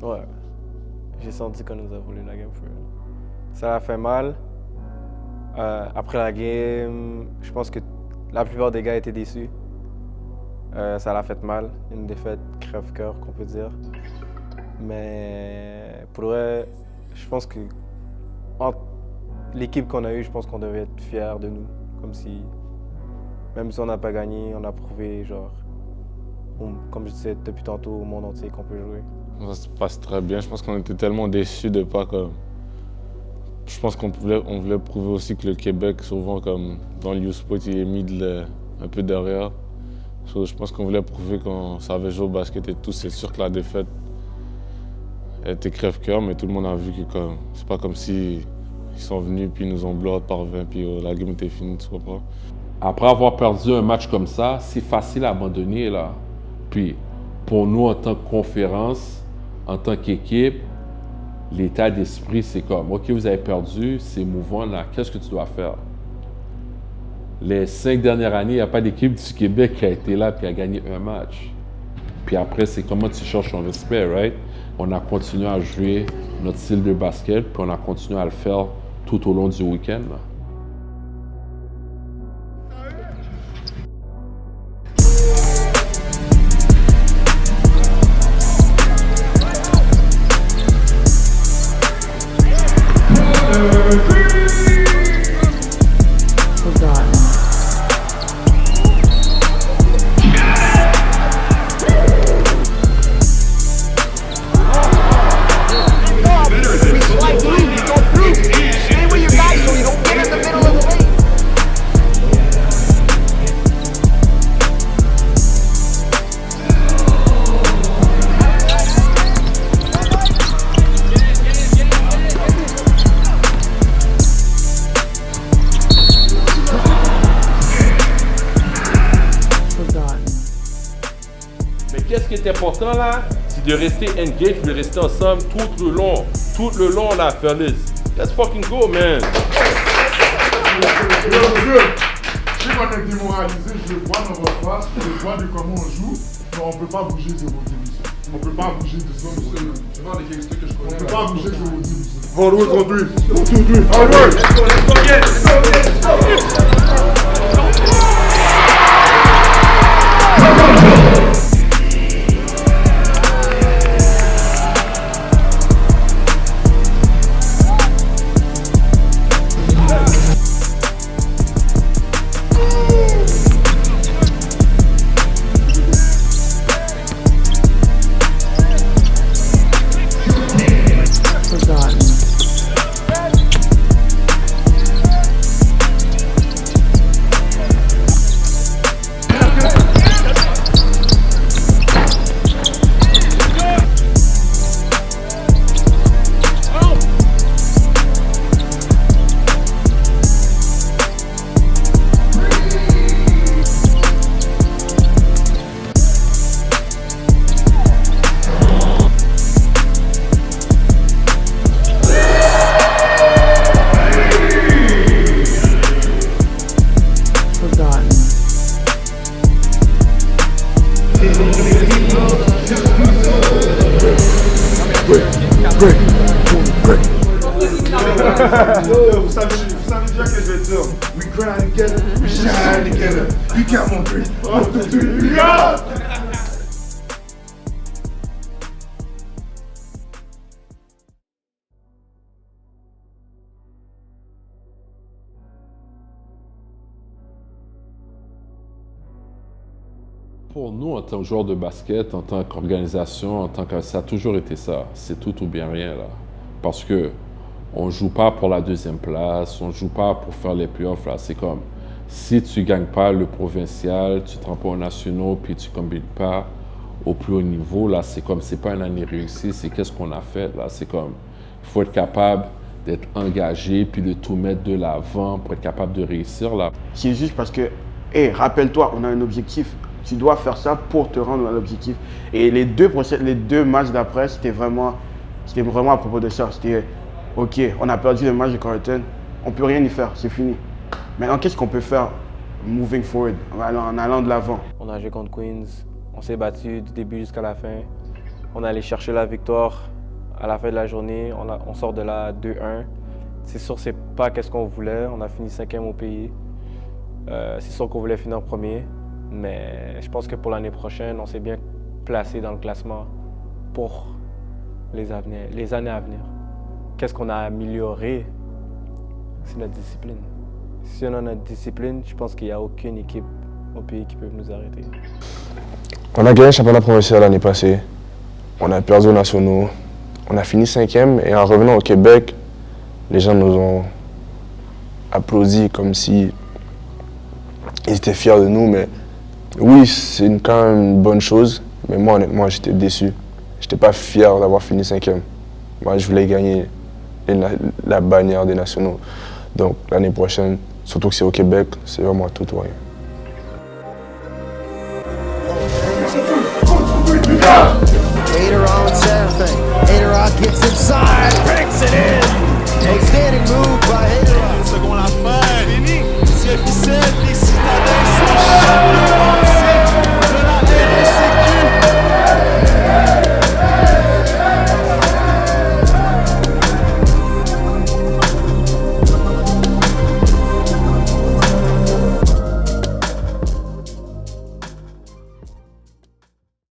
Ouais. J'ai senti qu'on nous a volé la game for real. Ça a fait mal. Après la game, je pense que la plupart des gars étaient déçus. Ça l'a fait mal. Une défaite crève-cœur, qu'on peut dire. Mais pour vrai, je pense que entre l'équipe qu'on a eue, je pense qu'on devait être fiers de nous. Comme si, même si on n'a pas gagné, on a prouvé, genre, comme je disais depuis tantôt, au monde entier qu'on peut jouer. Ça se passe très bien. Je pense qu'on était tellement déçus de pas comme. Je pense on voulait prouver aussi que le Québec, souvent comme dans le U-Sport, il est mis un peu derrière. Je pense qu'on voulait prouver qu'on savait jouer au basket et tout. C'est sûr que la défaite était crève-cœur, mais tout le monde a vu que c'est pas comme si ils sont venus puis ils nous ont bloqué par 20 puis la game était finie, tu comprends? Après avoir perdu un match comme ça, c'est facile à abandonner là. Puis pour nous en tant que conférence, en tant qu'équipe, l'état d'esprit c'est comme, ok vous avez perdu, c'est mouvant là, qu'est-ce que tu dois faire? Les 5 dernières années, il n'y a pas d'équipe du Québec qui a été là et a gagné un match. Puis après, c'est comment tu cherches ton respect, right? On a continué à jouer notre style de basket, puis on a continué à le faire tout au long du week-end. Mais qu'est-ce qui est important là? C'est de rester engaged, de rester ensemble tout le long là, fellas. Let's fucking go, man! Si on est démoralisé, je le vois dans votre face, je le vois de comment on joue, mais on ne peut pas bouger de vos démissions. On ne peut pas bouger de vos démissions. C'est pas les gangsters que je On connais. ne peut pas bouger de vos démissions. One way, one three. 1, 2, 3, allez! Vous savez bien que je vais dire. We grind together, we shine together. You count on three. 1, 2, 3, yeah! Pour nous, en tant que joueur de basket, en tant qu'organisation, ça a toujours été ça. C'est tout ou bien rien là. Parce que on joue pas pour la deuxième place, on joue pas pour faire les playoffs là. C'est comme si tu gagnes pas le provincial, tu te rends pas aux nationaux, puis tu combines pas au plus haut niveau là. C'est comme c'est pas une année réussie. C'est qu'est-ce qu'on a fait là. C'est comme il faut être capable d'être engagé puis de tout mettre de l'avant pour être capable de réussir là. C'est juste parce que, hey, rappelle-toi, on a un objectif. Tu dois faire ça pour te rendre à l'objectif. Et les deux matchs d'après, c'était vraiment à propos de ça. C'était, ok, on a perdu le match de Carleton, on peut rien y faire, c'est fini. Maintenant, qu'est-ce qu'on peut faire moving forward, en allant de l'avant? On a joué contre Queens, on s'est battu du début jusqu'à la fin. On est allé chercher la victoire à la fin de la journée. On sort de là 2-1. C'est sûr, c'est pas qu'est-ce qu'on voulait. On a fini 5e au pays. C'est sûr qu'on voulait finir en premier. Mais je pense que pour l'année prochaine, on s'est bien placé dans le classement pour les années à venir. Qu'est-ce qu'on a amélioré? C'est notre discipline. Si on a notre discipline, je pense qu'il n'y a aucune équipe au pays qui peut nous arrêter. On a gagné le championnat provincial l'année passée. On a perdu aux nationaux. On a fini 5e et en revenant au Québec, les gens nous ont applaudi comme si ils étaient fiers de nous. Mais oui, c'est quand même une bonne chose. Mais moi, honnêtement, j'étais déçu. J'étais pas fier d'avoir fini 5e. Moi, je voulais gagner la bannière des nationaux. Donc l'année prochaine, surtout que c'est au Québec, c'est vraiment tout ou rien. Hater owns everything. Hater gets inside, breaks it in. Outstanding move by Hater. Seconde la fin, Rémi, c'est officiel, les citadins sont champions.